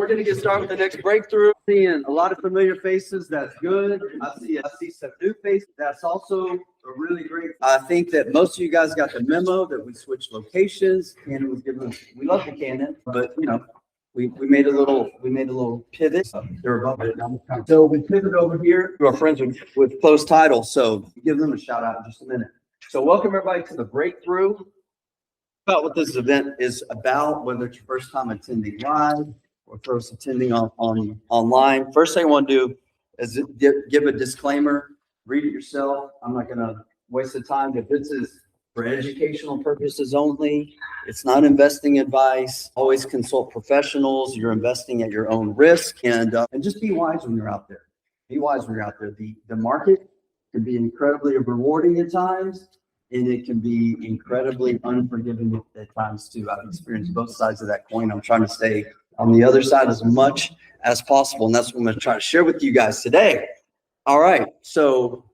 we're going to get started with the next breakthrough. Seeing a lot of familiar faces. That's good. I see some new faces. That's also a really great. I think that most of you guys got the memo that we switched locations and it was given. We love the Canon, but you know, we made a little pivot. They're above it. So we pivot over here to our friends with closed title. So give them a shout out in just a minute. So welcome everybody to the breakthrough. About what this event is about, whether it's your first time attending live or first attending online. First thing I want to do is give a disclaimer. Read it yourself. I'm not going to waste the time. But this is for educational purposes only. It's not investing advice. Always consult professionals. You're investing at your own risk, and just be wise when you're out there. Be wise when you're out there. The market can be incredibly rewarding at times. And it can be incredibly unforgiving at times too. I've experienced both sides of that coin. I'm trying to stay on the other side as much as possible. And that's what I'm going to try to share with you guys today. All right. So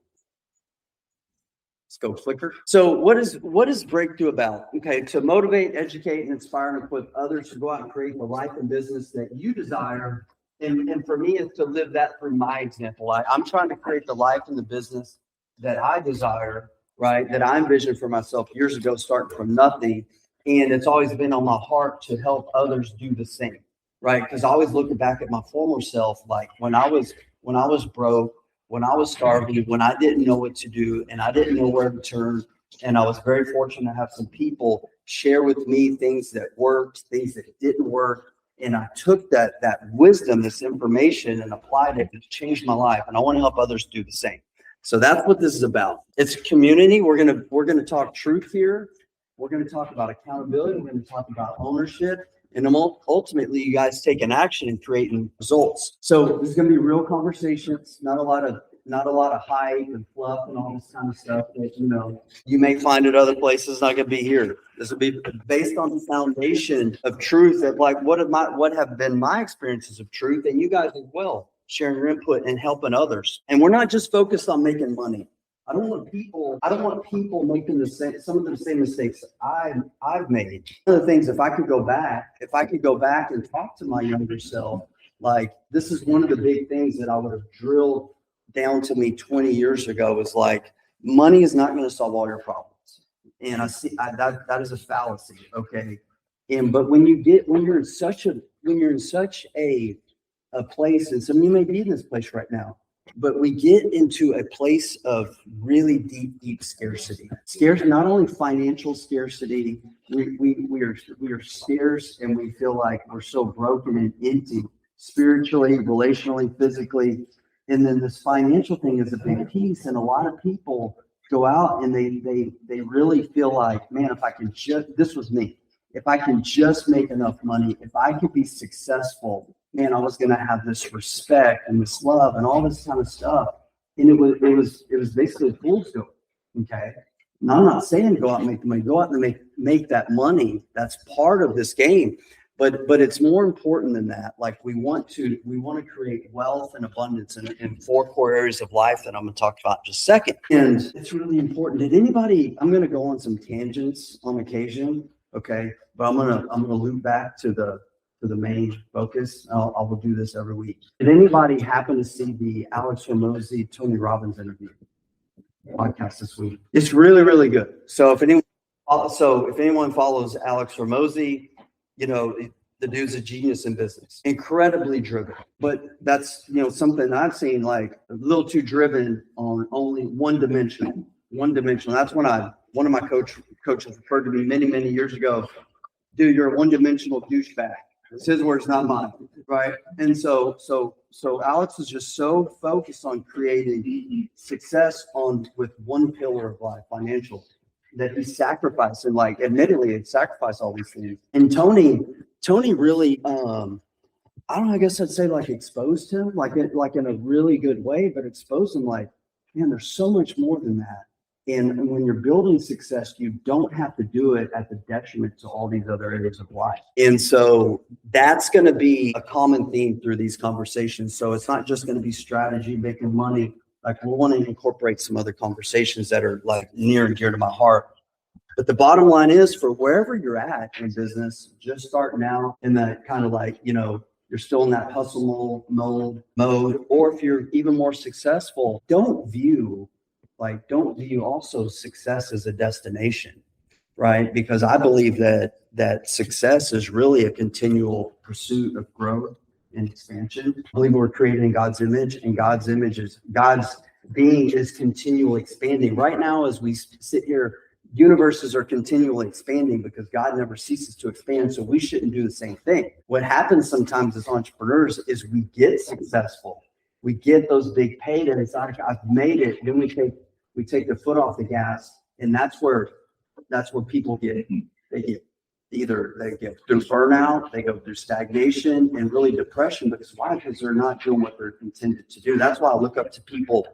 let's go Flickr. So what is Breakthrough about? Okay. To motivate, educate, and inspire and equip others to go out and create the life and business that you desire. And for me, it's to live that through my example. I'm trying to create the life and the business that I desire, right, that I envisioned for myself years ago, starting from nothing. And it's always been on my heart to help others do the same, right? Because I always looking back at my former self, like when I was broke, when I was starving, when I didn't know what to do and I didn't know where to turn. And I was very fortunate to have some people share with me things that worked, things that didn't work. And I took that wisdom, this information, and applied it and changed my life. And I want to help others do the same. So that's what this is about. It's a community. We're gonna talk truth here. We're gonna talk about accountability. We're gonna talk about ownership, and ultimately, you guys taking action and creating results. So this is gonna be real conversations. Not a lot of hype and fluff and all this kind of stuff that you may find at other places. Not gonna be here. This will be based on the foundation of truth. Of like what have been my experiences of truth, and you guys as well. Sharing your input and helping others. And we're not just focused on making money. I don't want people making some of the same mistakes I've made. One of the things, if I could go back and talk to my younger self, like this is one of the big things that I would have drilled down to me 20 years ago is like, money is not going to solve all your problems. And I see that is a fallacy. Okay. But when you're in such a place, and some of you may be in this place right now, but we get into a place of really deep scarcity. Not only financial scarcity, we are scarce, and we feel like we're so broken and empty spiritually, relationally, physically. And then this financial thing is a big piece. And a lot of people go out and they really feel like, man, this was me. If I can just make enough money, if I could be successful, man, I was going to have this respect and this love and all this kind of stuff. And it was basically fool's gold. Okay. Now, I'm not saying go out and make the money, go out and make that money. That's part of this game. But it's more important than that. Like we want to create wealth and abundance in 4 core areas of life that I'm going to talk about in just a second. And it's really important. I'm going to go on some tangents on occasion. Okay. But I'm going to loop back to the main focus. I will do this every week. Did anybody happen to see the Alex Hormozi, Tony Robbins interview podcast this week? It's really, really good. So if anyone follows Alex Hormozi, the dude's a genius in business, incredibly driven. But that's something I've seen, like a little too driven on only one dimensional. That's when one of my coaches referred to me many years ago. Dude, you're a one-dimensional douchebag. It's his words, not mine, right? And so Alex is just so focused on creating success with one pillar of life, financial, that he sacrificed, and like admittedly he sacrificed all these things. And Tony really I guess I'd say like exposed him like in a really good way, but exposed him like, man, there's so much more than that. And when you're building success, you don't have to do it at the detriment to all these other areas of life. And so that's going to be a common theme through these conversations. So it's not just going to be strategy, making money. Like we want to incorporate some other conversations that are like near and dear to my heart. But the bottom line is, for wherever you're at in business, just start now in that kind of like, you're still in that hustle mode, or if you're even more successful, don't view also success as a destination, right? Because I believe that success is really a continual pursuit of growth and expansion. I believe we're created in God's image, and God's image is God's being is continually expanding. Right now, as we sit here, universes are continually expanding because God never ceases to expand. So we shouldn't do the same thing. What happens sometimes as entrepreneurs is we get successful. We get those big paydays. I've made it. Then we take the foot off the gas, and that's where people get they get through burnout, they go through stagnation and really depression. Because why? Because they're not doing what they're intended to do. That's why I look up to people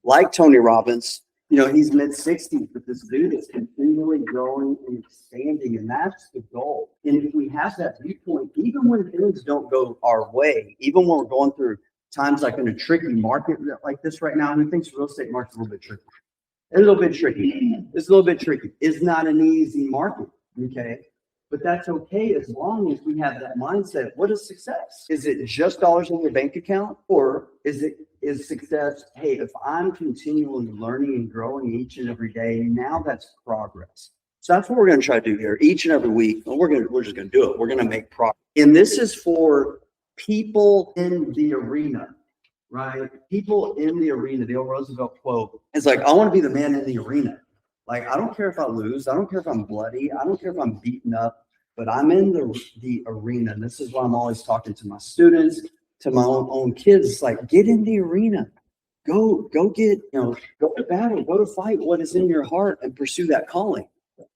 like Tony Robbins. You know, he's mid-60s, but this dude is continually growing and expanding, and that's the goal. And if we have that viewpoint, even when things don't go our way, even when we're going through times like in a tricky market like this right now, who thinks real estate market's a little bit tricky? It's a little bit tricky. It's a little bit tricky. It's not an easy market, okay? But that's okay as long as we have that mindset. What is success? Is it just dollars in your bank account? Or is success, hey, if I'm continually learning and growing each and every day, now that's progress. So that's what we're going to try to do here each and every week. And we're just going to do it. We're going to make progress. And this is for people in the arena, right? People in the arena. The old Roosevelt quote is like, I want to be the man in the arena. Like, I don't care if I lose. I don't care if I'm bloody. I don't care if I'm beaten up, but I'm in the arena. And this is why I'm always talking to my students, to my own kids. It's like, get in the arena. Go get, go to battle, go to fight what is in your heart and pursue that calling.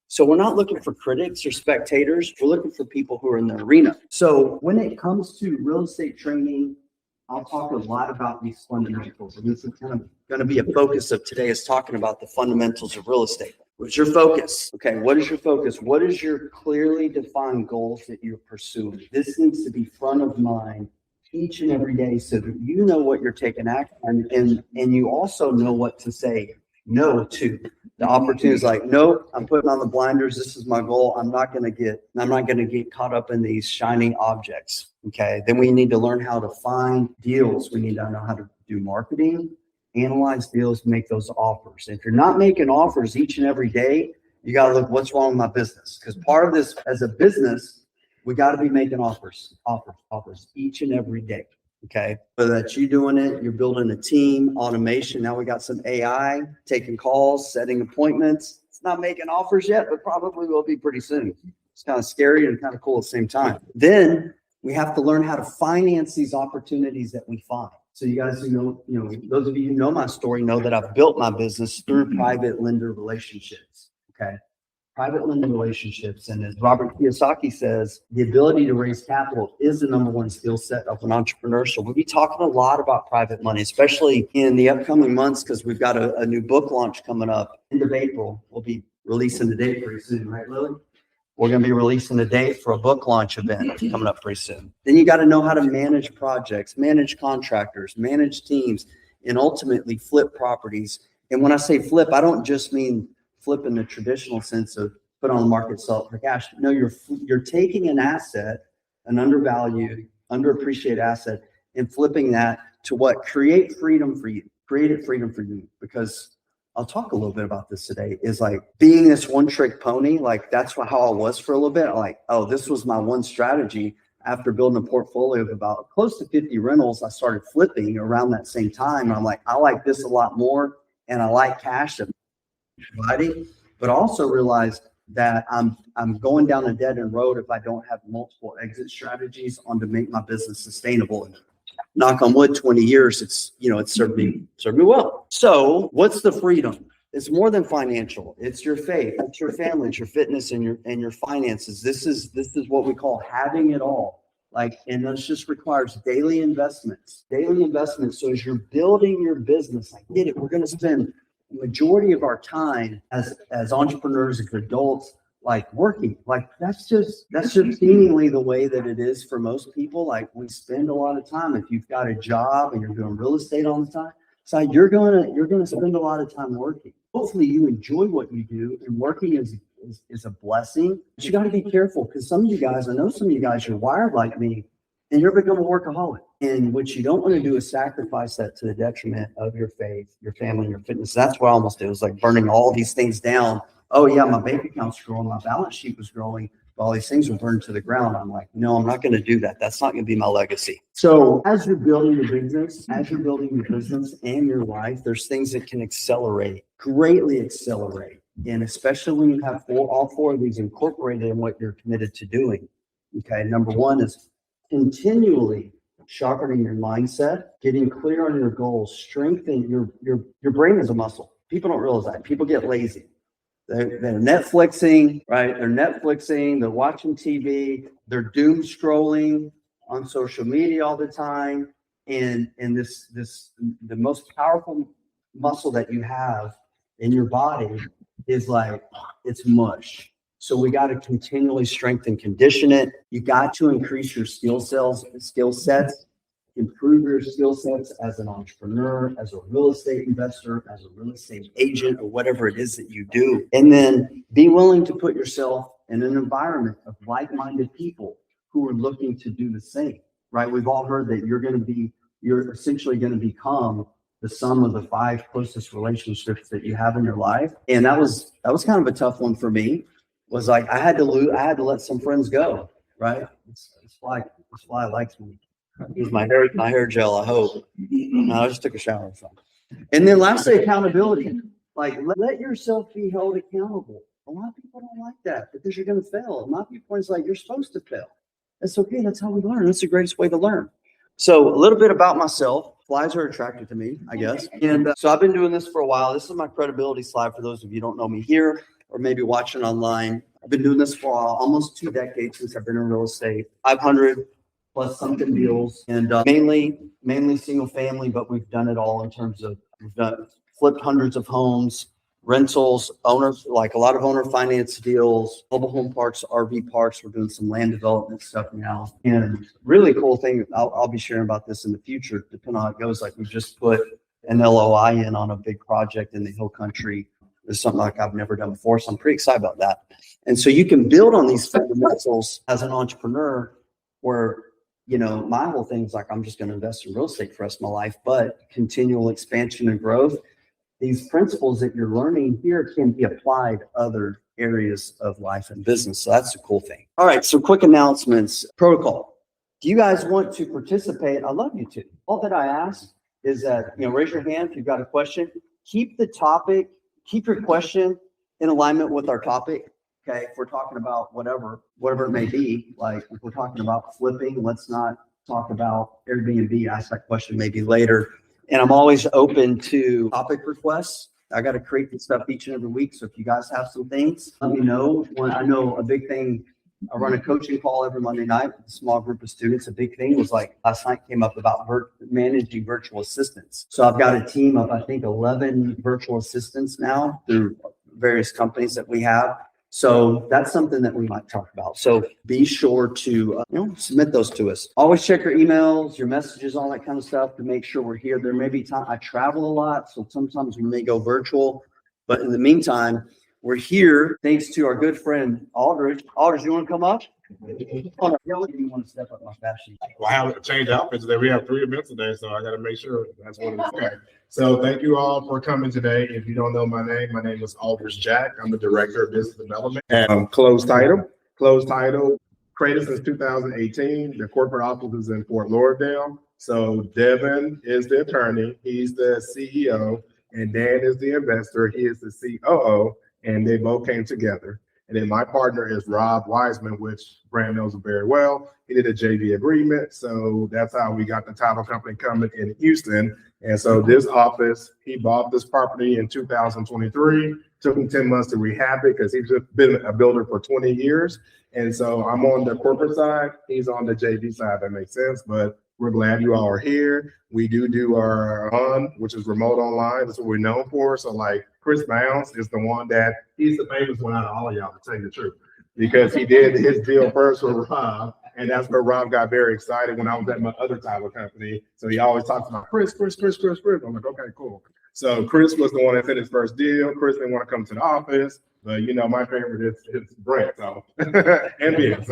So we're not looking for critics or spectators. We're looking for people who are in the arena. So when it comes to real estate training, I'll talk a lot about these fundamentals. And this is kind of going to be a focus of today, is talking about the fundamentals of real estate. What's your focus? Okay, what is your focus? What is your clearly defined goals that you're pursuing? This needs to be front of mind each and every day so that you know what you're taking action and you also know what to say no to. The opportunities like, no, I'm putting on the blinders. This is my goal. I'm not going to get caught up in these shining objects. Okay. Then we need to learn how to find deals. We need to know how to do marketing, analyze deals, make those offers. If you're not making offers each and every day, you got to look, what's wrong with my business? Because part of this as a business, we got to be making offers each and every day. Okay. Whether that's you doing it, you're building a team, automation. Now we got some AI taking calls, setting appointments. It's not making offers yet, but probably will be pretty soon. It's kind of scary and kind of cool at the same time. Then we have to learn how to finance these opportunities that we find. So you guys who know, those of you who know my story know that I've built my business through private lender relationships. Okay. Private lending relationships. And as Robert Kiyosaki says, the ability to raise capital is the number one skill set of an entrepreneur. So we'll be talking a lot about private money, especially in the upcoming months, because we've got a new book launch coming up end of April. We'll be releasing the date pretty soon, right, Lily? We're going to be releasing a date for a book launch event coming up pretty soon. Then you got to know how to manage projects, manage contractors, manage teams, and ultimately flip properties. And when I say flip, I don't just mean flip in the traditional sense of put on the market, sell it for cash. No, you're taking an asset, an undervalued, underappreciated asset, and flipping that to what? Create freedom for you. Create freedom for you. Because I'll talk a little bit about this today, is like being this one trick pony. Like that's how I was for a little bit. Like, oh, this was my one strategy. After building a portfolio of about close to 50 rentals, I started flipping around that same time. And I'm like, I like this a lot more. And I like cash providing, but also realize that I'm going down a dead end road if I don't have multiple exit strategies on to make my business sustainable. And knock on wood, 20 years, it's served me well. So what's the freedom? It's more than financial. It's your faith, it's your family, it's your fitness, and your finances. This is what we call having it all. And this just requires daily investments. So as you're building your business, I get it. We're going to spend majority of our time as entrepreneurs, as adults, working. That's just seemingly the way that it is for most people. We spend a lot of time. If you've got a job and you're doing real estate all the time, so you're gonna spend a lot of time working. Hopefully you enjoy what you do, and working is a blessing. But you got to be careful, because some of you guys, I know some of you guys, you're wired like me, and you're becoming a workaholic. And what you don't want to do is sacrifice that to the detriment of your faith, your family, your fitness. That's what I almost did. It was like burning all these things down. Oh yeah, my bank account's growing, my balance sheet was growing. All these things were burned to the ground. I'm like, no, I'm not going to do that. That's not going to be my legacy. So as you're building your business, and your life, there's things that can accelerate, greatly accelerate. And especially when you have all four of these incorporated in what you're committed to doing. Okay. Number one is continually sharpening your mindset, getting clear on your goals, strengthening your brain is a muscle. People don't realize that. People get lazy. They're Netflixing, right? They're Netflixing, they're watching TV, they're doom scrolling on social media all the time. And the most powerful muscle that you have in your body is like, it's mush. So we got to continually strengthen, condition it. You got to increase your skill sets, improve your skill sets as an entrepreneur, as a real estate investor, as a real estate agent, or whatever it is that you do. And then be willing to put yourself in an environment of like-minded people who are looking to do the same, right? We've all heard that you're essentially going to become the sum of the 5 closest relationships that you have in your life. And that was kind of a tough one for me. Was like, I had to let some friends go, right? This fly likes me. Use my hair gel, I hope. No, I just took a shower or something. And then lastly, accountability. Like, let yourself be held accountable. A lot of people don't like that because you're going to fail. A lot of people is like, you're supposed to fail. That's okay. That's how we learn. That's the greatest way to learn. So a little bit about myself. Flies are attracted to me, I guess. And so I've been doing this for a while. This is my credibility slide for those of you who don't know me here or maybe watching online. I've been doing this for almost 2 decades since I've been in real estate. 500 plus something deals, and mainly single family, but we've done it all in terms of flipped hundreds of homes, rentals, owners, like a lot of owner finance deals, mobile home parks, RV parks. We're doing some land development stuff now. And really cool thing, I'll be sharing about this in the future, depending on how it goes. Like we just put an LOI in on a big project in the Hill Country. It's something like I've never done before. So I'm pretty excited about that. And so you can build on these fundamentals as an entrepreneur where, you know, my whole thing is like, I'm just going to invest in real estate for the rest of my life, but continual expansion and growth. These principles that you're learning here can be applied to other areas of life and business. So that's a cool thing. All right. So quick announcements. Protocol. Do you guys want to participate? I'd love you to. All that I ask is that, you know, raise your hand if you've got a question. Keep your question in alignment with our topic. Okay. If we're talking about whatever it may be, like if we're talking about flipping, let's not talk about Airbnb. Ask that question maybe later. And I'm always open to topic requests. I got to create this stuff each and every week. So if you guys have some things, let me know. I know a big thing, I run a coaching call every Monday night with a small group of students. A big thing was like last night came up about managing virtual assistants. So I've got a team of, I think, 11 virtual assistants now through various companies that we have. So that's something that we might talk about. So be sure to submit those to us. Always check your emails, your messages, all that kind of stuff to make sure we're here. There may be time I travel a lot, so sometimes we may go virtual. But in the meantime, we're here thanks to our good friend Aldridge. Aldridge, you want to come up? You want to step up my fashion? Well, I have to change outfits today. We have 3 events today, so I got to make sure that's what it's okay. So thank you all for coming today. If you don't know my name is Aldridge Jack. I'm the Director of Business Development. And Closed Title, created since 2018. The corporate office is in Fort Lauderdale. So Devin is the attorney. He's the CEO. And Dan is the investor. He is the COO. And they both came together. And then my partner is Rob Wiseman, which Brand knows him very well. He did a JV agreement. So that's how we got the title company coming in Houston. And so this office, he bought this property in 2023. Took him 10 months to rehab it because he's been a builder for 20 years. And so I'm on the corporate side. He's on the JV side. That makes sense. But we're glad you all are here. We do our which is remote online. That's what we're known for. So like Chris Bounce is the one he's the famous one out of all of y'all, to tell you the truth, because he did his deal first with Rob. And that's where Rob got very excited when I was at my other title company. So he always talks about Chris. I'm like, okay, cool. So Chris was the one that did his first deal. Chris didn't want to come to the office. But my favorite is Brent, so and Ben.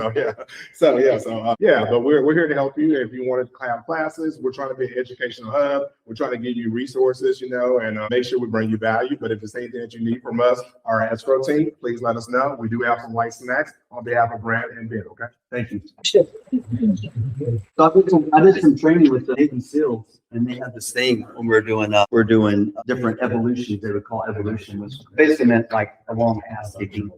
But we're here to help you. If you want to have classes, we're trying to be an educational hub. We're trying to give you resources, and make sure we bring you value. But if there's anything that you need from us, our escrow team, please let us know. We do have some light snacks on behalf of Brent and Ben. Okay, thank you. So I did some training with the Navy SEALs, and they had this thing when we're doing different evolutions. They would call evolution, which basically meant like a long ass kicking.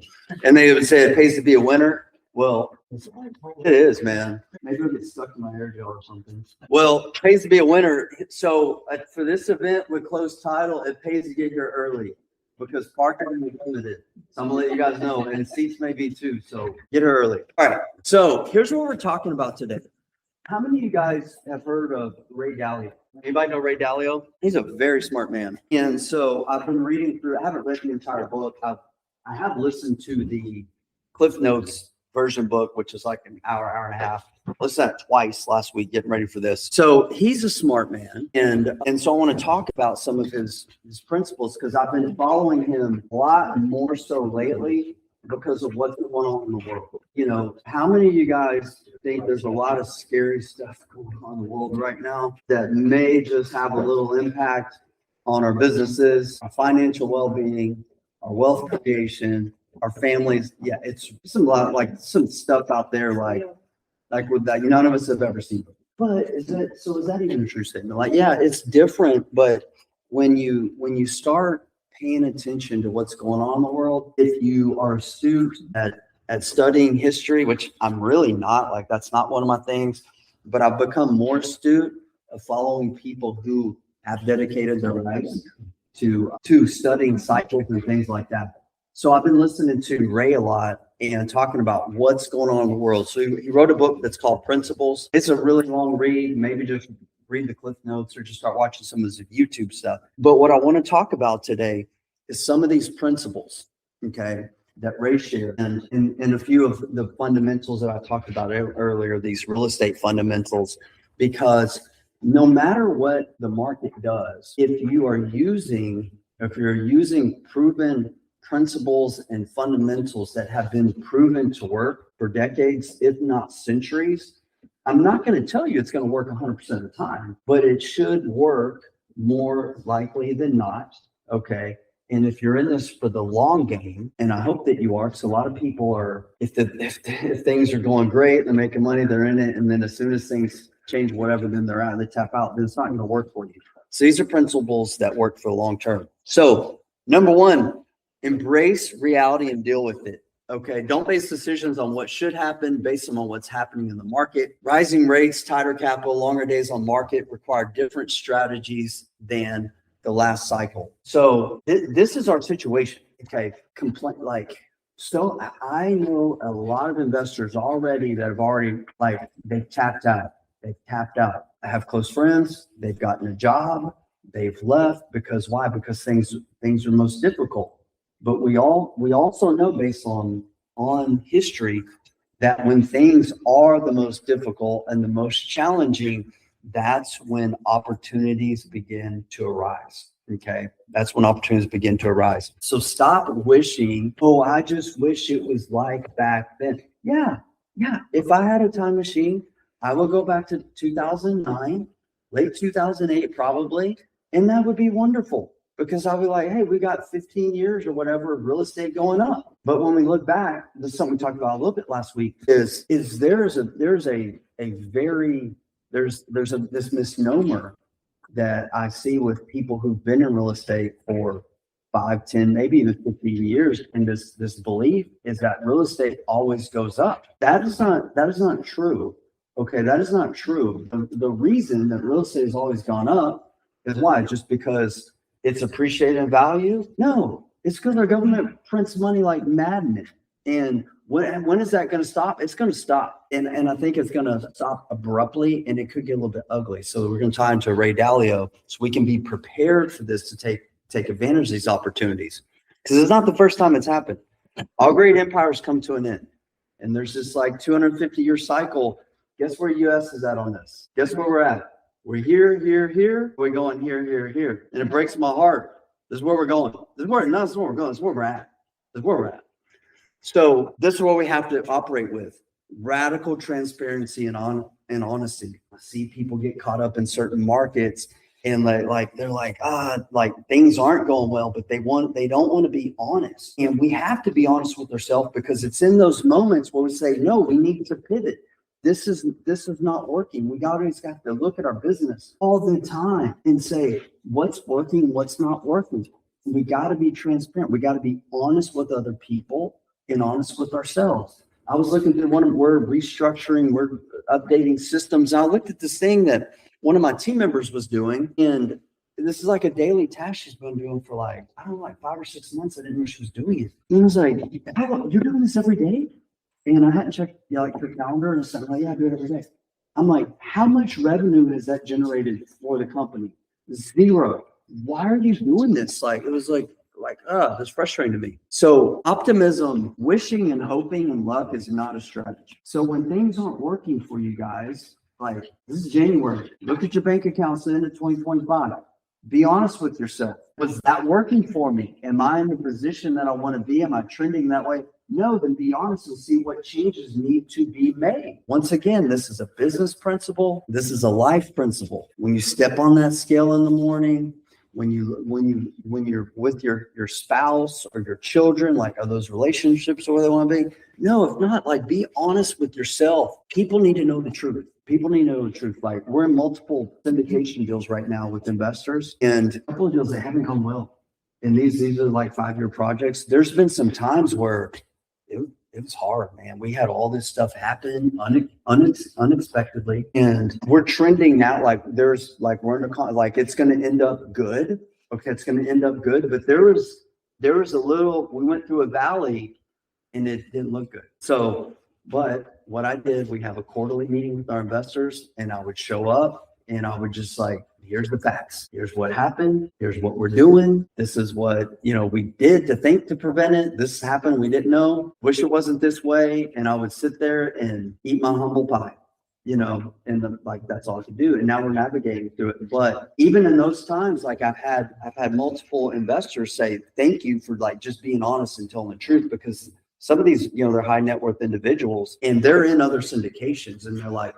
And they would say it pays to be a winner. Well, it is, man. Maybe it'll get stuck in my air gel or something. Well, it pays to be a winner. So for this event with closed title, it pays to get here early because parking is limited. So I'm gonna let you guys know, and seats may be too. So get here early. All right. So here's what we're talking about today. How many of you guys have heard of Ray Dalio? Anybody know Ray Dalio? He's a very smart man. And so I've been reading through, I haven't read the entire book. I have listened to the Cliff Notes version book, which is like an hour and a half. Listened to that twice last week, getting ready for this. So he's a smart man. And so I want to talk about some of his principles because I've been following him a lot more so lately because of what's going on in the world. How many of you guys think there's a lot of scary stuff going on in the world right now that may just have a little impact on our businesses, our financial well-being, our wealth creation, our families? Yeah, it's some stuff out there like with that none of us have ever seen. But is that even a true statement? Like, yeah, it's different, but when you start paying attention to what's going on in the world, if you are astute at studying history, which I'm really not, like that's not one of my things, but I've become more astute of following people who have dedicated their lives to studying cycles and things like that. So I've been listening to Ray a lot and talking about what's going on in the world. So he wrote a book that's called Principles. It's a really long read. Maybe just read the Cliff Notes or just start watching some of his YouTube stuff. But what I want to talk about today is some of these principles, okay, that Ray shared, and a few of the fundamentals that I talked about earlier, these real estate fundamentals, because no matter what the market does, if you're using proven principles and fundamentals that have been proven to work for decades, if not centuries, I'm not going to tell you it's going to work 100% of the time, but it should work more likely than not, okay? And if you're in this for the long game, and I hope that you are, because a lot of people are, if things are going great, they're making money, they're in it, and then as soon as things change, whatever, then they're out, they tap out, then it's not going to work for you. So these are principles that work for the long term. So number one, embrace reality and deal with it. Okay, don't base decisions on what should happen, base them on what's happening in the market. Rising rates, tighter capital, longer days on market require different strategies than the last cycle. So this is our situation. Okay, so I know a lot of investors already that have they've tapped out. I have close friends. They've gotten a job. They've left because why? Because things are most difficult. But we also know based on history that when things are the most difficult and the most challenging, that's when opportunities begin to arise. Okay. That's when opportunities begin to arise. So stop wishing, oh, I just wish it was like back then. Yeah. If I had a time machine, I would go back to 2009, late 2008, probably. And that would be wonderful because I'll be like, hey, we got 15 years or whatever of real estate going up. But when we look back, this is something we talked about a little bit last week, is there's this misnomer that I see with people who've been in real estate for 5, 10, maybe even 15 years. And this belief is that real estate always goes up. That is not true. Okay, that is not true. The reason that real estate has always gone up is why? Just because it's appreciated in value? No, it's because our government prints money like madness. And when is that going to stop? It's going to stop. And I think it's going to stop abruptly and it could get a little bit ugly. So we're going to tie into Ray Dalio so we can be prepared for this to take advantage of these opportunities. Because it's not the first time it's happened. All great empires come to an end. And there's this like 250-year cycle. Guess where U.S. is at on this? Guess where we're at? We're here. We're going here. And it breaks my heart. This is where we're going. This is where we're going. This is where we're at. That's where we're at. So this is what we have to operate with: radical transparency and honesty. I see people get caught up in certain markets and they're like, like things aren't going well, but they don't want to be honest. And we have to be honest with ourselves, because it's in those moments where we say, no, we need to pivot. This is not working. We always got to look at our business all the time and say, what's working, what's not working. We got to be transparent. We got to be honest with other people and honest with ourselves. I was looking through we're restructuring, we're updating systems. I looked at this thing that one of my team members was doing, and this is like a daily task she's been doing for like 5 or 6 months. I didn't know she was doing it. And I was like, you're doing this every day? And I hadn't checked like her calendar, and I said, yeah, I do it every day. I'm like, how much revenue has that generated for the company? 0. Why are you doing this? Like, it was that's frustrating to me. So optimism, wishing and hoping and luck is not a strategy. So when things aren't working for you guys, like this is January, look at your bank accounts at the end of 2025. Be honest with yourself. Was that working for me? Am I in the position that I want to be? Am I trending that way? No, then be honest and see what changes need to be made. Once again, this is a business principle. This is a life principle. When you step on that scale in the morning, when you're with your spouse or your children, like, are those relationships where they want to be? No, if not, like, be honest with yourself. People need to know the truth. People need to know the truth. Like, we're in multiple syndication deals right now with investors, and a couple of deals that haven't gone well. And these are like 5-year projects. There's been some times where it was hard, man. We had all this stuff happen unexpectedly, and we're trending now. Like, we're in like, it's going to end up good. Okay, it's going to end up good. But there was we went through a valley, and it didn't look good. So, but what I did, we have a quarterly meeting with our investors, and I would show up and I would just like, here's the facts. Here's what happened. Here's what we're doing. This is what, we did to prevent it. This happened. We didn't know. Wish it wasn't this way. And I would sit there and eat my humble pie, and that's all I could do. And now we're navigating through it. But even in those times, like I've had multiple investors say, thank you for like just being honest and telling the truth, because some of these, they're high net worth individuals and they're in other syndications, and they're like,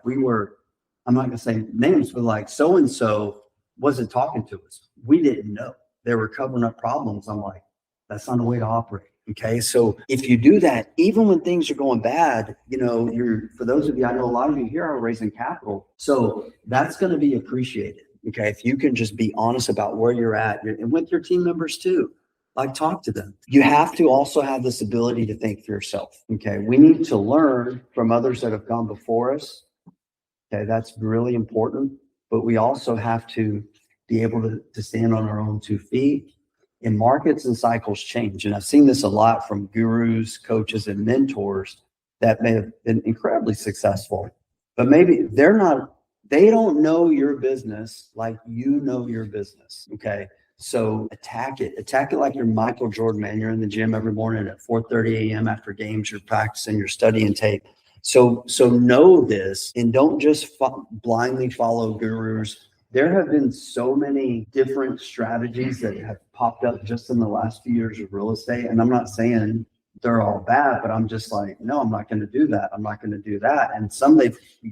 I'm not going to say names, but like so-and-so wasn't talking to us. We didn't know. They were covering up problems. I'm like, that's not a way to operate. Okay. So if you do that, even when things are going bad, for those of you, I know a lot of you here are raising capital. So that's going to be appreciated. Okay. If you can just be honest about where you're at, and with your team members too, like, talk to them. You have to also have this ability to think for yourself. Okay. We need to learn from others that have gone before us. Okay, that's really important, but we also have to be able to stand on our own 2 feet. And markets and cycles change. And I've seen this a lot from gurus, coaches, and mentors that may have been incredibly successful, but maybe they don't know your business like you know your business. Okay. So attack it like you're Michael Jordan, man. You're in the gym every morning at 4:30 a.m. after games, you're practicing, you're studying tape. So know this, and don't just blindly follow gurus. There have been so many different strategies that have popped up just in the last few years of real estate. And I'm not saying they're all bad, but I'm just like, no, I'm not going to do that. I'm not going to do that. And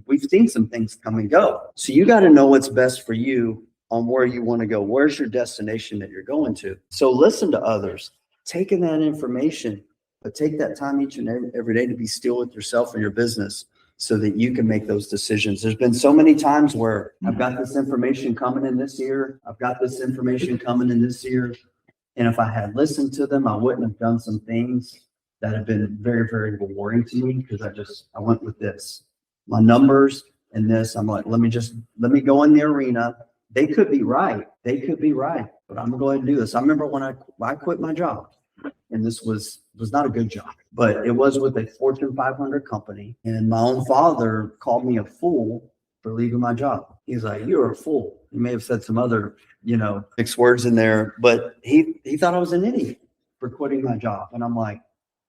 we've seen some things come and go. So you got to know what's best for you on where you want to go. Where's your destination that you're going to? So listen to others, taking that information, but take that time each and every day to be still with yourself and your business so that you can make those decisions. There's been so many times where I've got this information coming in this year. I've got this information coming in this year. And if I had listened to them, I wouldn't have done some things that have been very, very rewarding to me, because I went with this. My numbers and this, I'm like, let me go in the arena. They could be right. But I'm going to go ahead and do this. I remember when I quit my job. And this was not a good job, but it was with a Fortune 500 company. And my own father called me a fool for leaving my job. He's like, you're a fool. He may have said some other, mixed words in there, but he thought I was an idiot for quitting my job. And I'm like,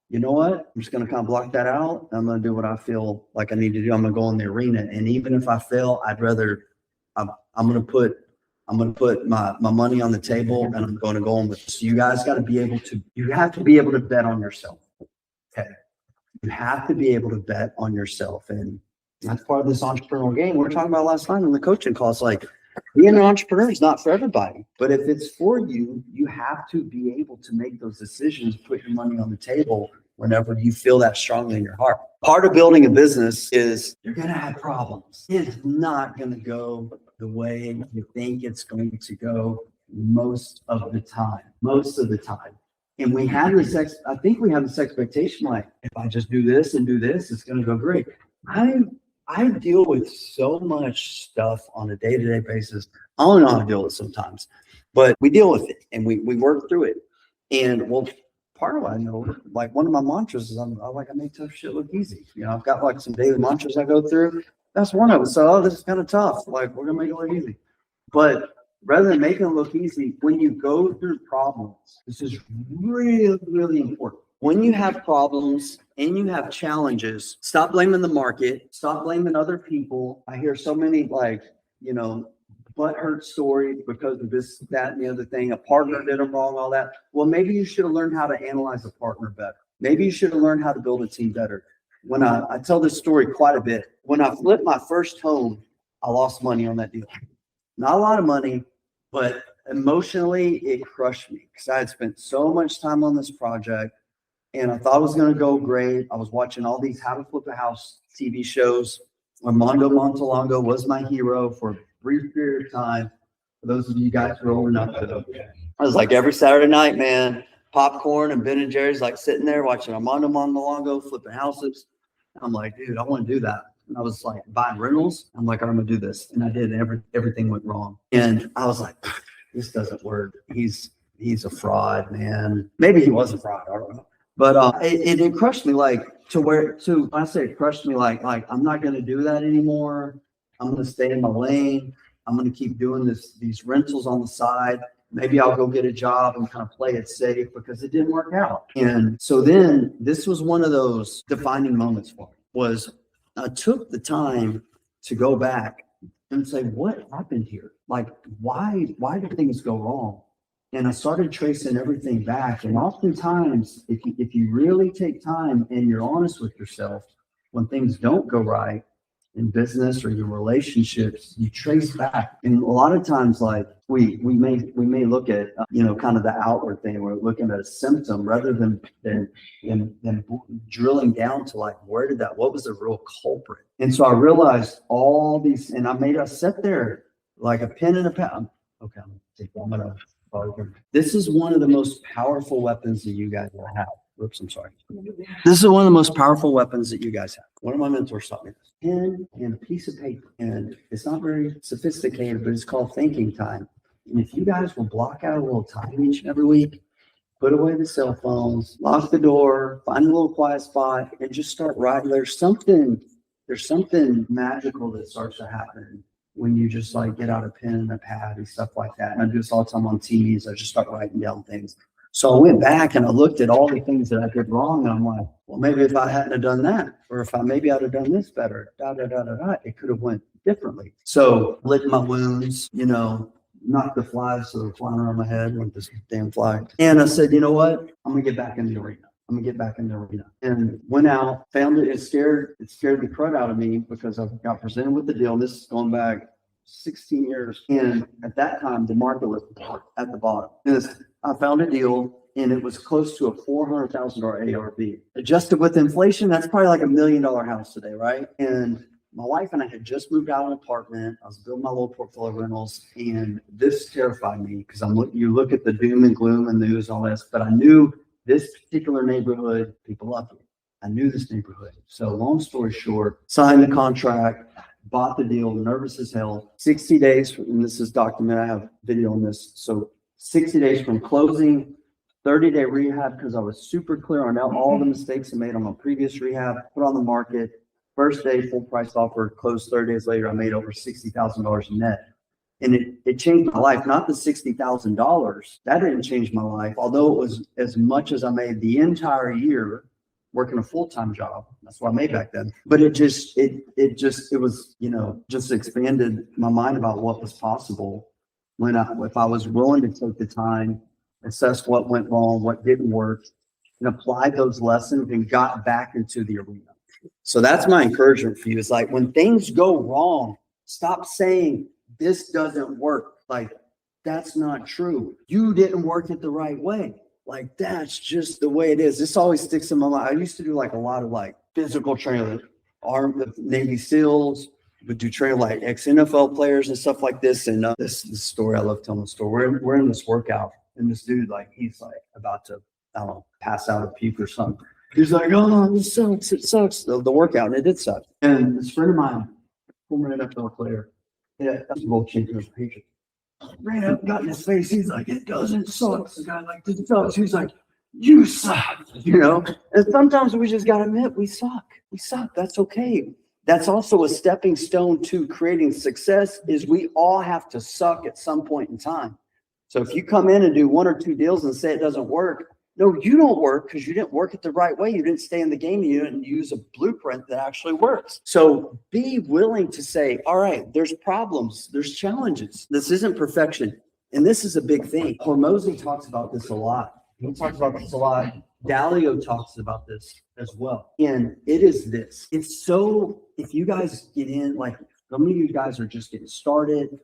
you know what? I'm just going to kind of block that out. I'm going to do what I feel like I need to do. I'm going to go in the arena. And even if I fail, I'm going to put I'm going to put my money on the table and I'm going to go on with it. So you guys got to be able to, you have to be able to bet on yourself. Okay. You have to be able to bet on yourself. And that's part of this entrepreneurial game. We were talking about last night on the coaching call. It's like being an entrepreneur is not for everybody, but if it's for you, you have to be able to make those decisions, put your money on the table whenever you feel that strongly in your heart. Part of building a business is you're going to have problems. It's not going to go the way you think it's going to go most of the time. And we have this, I think we have this expectation, like, if I just do this and do this, it's going to go great. I deal with so much stuff on a day-to-day basis. I don't know how to deal with it sometimes, but we deal with it and we work through it. And well, part of what I know, like one of my mantras is I make tough shit look easy. You know, I've got like some daily mantras I go through. That's one of them. So, this is kind of tough. Like, we're going to make it look easy. But rather than making it look easy, when you go through problems, this is really, really important. When you have problems and you have challenges, stop blaming the market, stop blaming other people. I hear so many butthurt stories because of this, that, and the other thing. A partner did them wrong, all that. Well, maybe you should have learned how to analyze a partner better. Maybe you should have learned how to build a team better. When I tell this story quite a bit. When I flipped my first home, I lost money on that deal. Not a lot of money, but emotionally it crushed me because I had spent so much time on this project and I thought it was going to go great. I was watching all these how to flip a house TV shows. Armando Montalongo was my hero for a brief period of time. For those of you guys who are old enough to know, I was like every Saturday night, man, popcorn and Ben and Jerry's, like sitting there watching Armando Montalongo flipping houses. I'm like, dude, I want to do that. And I was like buying rentals. I'm like, I'm gonna do this, and I did. And everything went wrong. And I was like, this doesn't work. He's a fraud, man. Maybe he was a fraud. I don't know. But it crushed me, like when I say it crushed me, like I'm not gonna do that anymore. I'm gonna stay in my lane. I'm gonna keep doing these rentals on the side. Maybe I'll go get a job and kind of play it safe because it didn't work out. And so then this was one of those defining moments for me. Was I took the time to go back and say, what happened here? Like, why did things go wrong? And I started tracing everything back. And oftentimes, if you really take time and you're honest with yourself, when things don't go right in business or your relationships, you trace back. And a lot of times, like we may look at kind of the outward thing. We're looking at a symptom rather than drilling down to like, what was the real culprit? And so I realized all these, and I sat there like a pen and a pad. Okay, I'm gonna. This is one of the most powerful weapons that you guys will have. Oops, I'm sorry. This is one of the most powerful weapons that you guys have. One of my mentors taught me this. Pen and a piece of paper. And it's not very sophisticated, but it's called thinking time. And if you guys will block out a little time each and every week, put away the cell phones, lock the door, find a little quiet spot, and just start writing. There's something magical that starts to happen when you just like get out a pen and a pad and stuff like that. And I do this all the time on teams. I just start writing down things. So I went back and I looked at all the things that I did wrong. And I'm like, well, maybe if I hadn't have done that, or if maybe I'd have done this better, it could have went differently. So lick my wounds, knock the flies so they're flying around my head with this damn fly. And I said, you know what? I'm going to get back in the arena. And went out, found it. It scared the crud out of me because I got presented with the deal. This is going back 16 years. And at that time, the market was at the bottom. And I found a deal and it was close to a $400,000 ARV. Adjusted with inflation, that's probably like $1 million house today, right? And my wife and I had just moved out of an apartment. I was building my little portfolio of rentals, and this terrified me because you look at the doom and gloom and news and all this, but I knew this particular neighborhood, people love it. I knew this neighborhood. So long story short, signed the contract, bought the deal, nervous as hell. 60 days, and this is documented, I have video on this. So 60 days from closing, 30-day rehab because I was super clear on all the mistakes I made on my previous rehab, put on the market. First day, full price offer, closed 30 days later, I made over $60,000 net. And it changed my life, not the $60,000. That didn't change my life, although it was as much as I made the entire year working a full-time job. That's what I made back then. But it was, just expanded my mind about what was possible. if I was willing to take the time, assess what went wrong, what didn't work, and applied those lessons and got back into the arena. So that's my encouragement for you. Is like when things go wrong, stop saying this doesn't work. Like that's not true. You didn't work it the right way. Like that's just the way it is. This always sticks in my mind. I used to do like a lot of like physical training, the Navy SEALs, would do training like ex-NFL players and stuff like this. And this story, I love telling the story. We're in this workout and this dude, like he's like about to, I don't know, pass out or puke or something. He's like, oh, this sucks. It sucks. The workout, and it did suck. And this friend of mine, former NFL player, that's a world champion patient, ran up, got in his face. He's like, it doesn't suck. The guy like, it sucks. He's like, you suck. You know? And sometimes we just got to admit we suck. We suck. That's okay. That's also a stepping stone to creating success is we all have to suck at some point in time. So if you come in and do 1 or 2 deals and say it doesn't work, no, you don't work because you didn't work it the right way. You didn't stay in the game. You didn't use a blueprint that actually works. So be willing to say, all right, there's problems, there's challenges. This isn't perfection. And this is a big thing. Hormozy talks about this a lot. He talks about this a lot. Dalio talks about this as well. And it is this. It's so, if you guys get in, like some of you guys are just getting started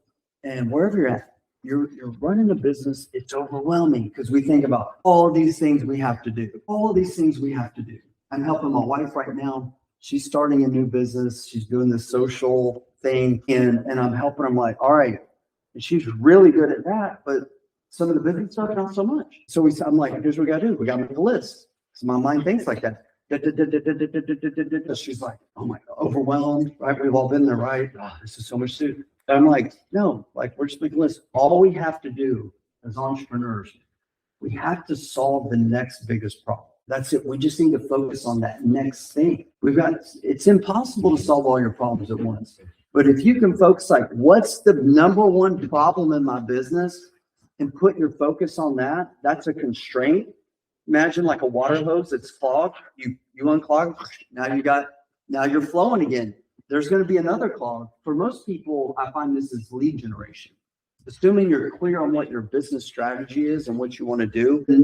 and wherever you're at, you're running a business, it's overwhelming because we think about all these things we have to do, all these things we have to do. I'm helping my wife right now. She's starting a new business. She's doing this social thing and I'm helping her. I'm like, all right. And she's really good at that, but some of the business stuff, not so much. So I'm like, here's what we got to do. We got to make a list. So my mind thinks like that. She's like, oh my God, overwhelmed, right? We've all been there, right? Oh, this is so much to do. And I'm like, no, like we're just making a list. All we have to do as entrepreneurs, we have to solve the next biggest problem. That's it. We just need to focus on that next thing. It's impossible to solve all your problems at once. But if you can focus like, what's the number one problem in my business and put your focus on that, that's a constraint. Imagine like a water hose that's clogged. You unclog, now you're flowing again. There's going to be another clog. For most people, I find this is lead generation. Assuming you're clear on what your business strategy is and what you want to do, the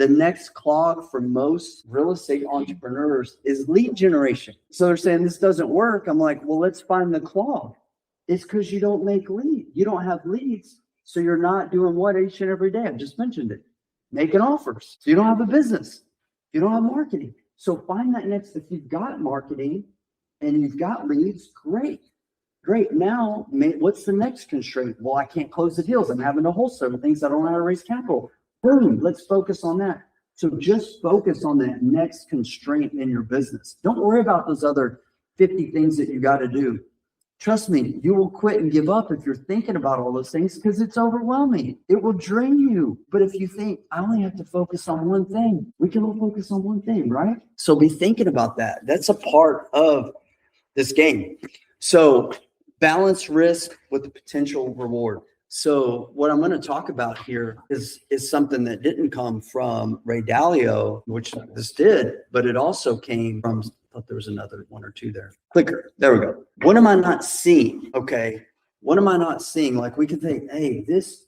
next clog for most real estate entrepreneurs is lead generation. So they're saying this doesn't work. I'm like, well, let's find the clog. It's because you don't make leads. You don't have leads. So you're not doing what each and every day. I just mentioned it. Making offers. So you don't have a business. You don't have marketing. So find that next, if you've got marketing and you've got leads, great. Now, what's the next constraint? Well, I can't close the deals. I'm having to wholesale things. I don't know how to raise capital. Boom, let's focus on that. So just focus on that next constraint in your business. Don't worry about those other 50 things that you got to do. Trust me, you will quit and give up if you're thinking about all those things because it's overwhelming. It will drain you. But if you think, I only have to focus on one thing, we can all focus on one thing, right? So be thinking about that. That's a part of this game. So balance risk with the potential reward. So what I'm going to talk about here is something that didn't come from Ray Dalio, which this did, but it also came from, I thought there was another 1 or 2 there. Clicker. There we go. What am I not seeing? Okay. What am I not seeing? Like we could think, hey, this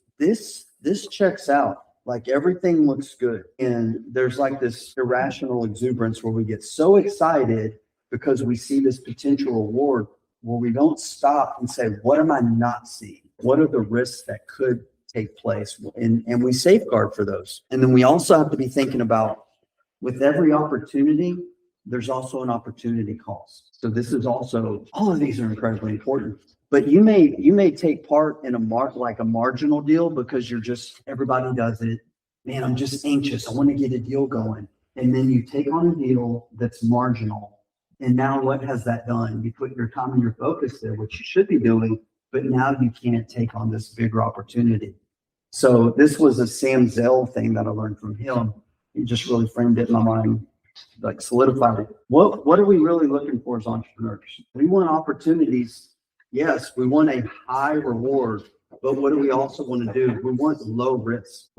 checks out. Like everything looks good. And there's like this irrational exuberance where we get so excited because we see this potential reward where we don't stop and say, what am I not seeing? What are the risks that could take place? And we safeguard for those. And then we also have to be thinking about with every opportunity, there's also an opportunity cost. So this is also, all of these are incredibly important. But you may take part in a marginal deal because you're just, everybody does it. Man, I'm just anxious. I want to get a deal going. And then you take on a deal that's marginal. And now what has that done? You put your time and your focus there, which you should be doing, but now you can't take on this bigger opportunity. So this was a Sam Zell thing that I learned from him. He just really framed it in my mind, like solidified it. What are we really looking for as entrepreneurs? We want opportunities. Yes, we want a high reward, but what do we also want to do? We want low risk.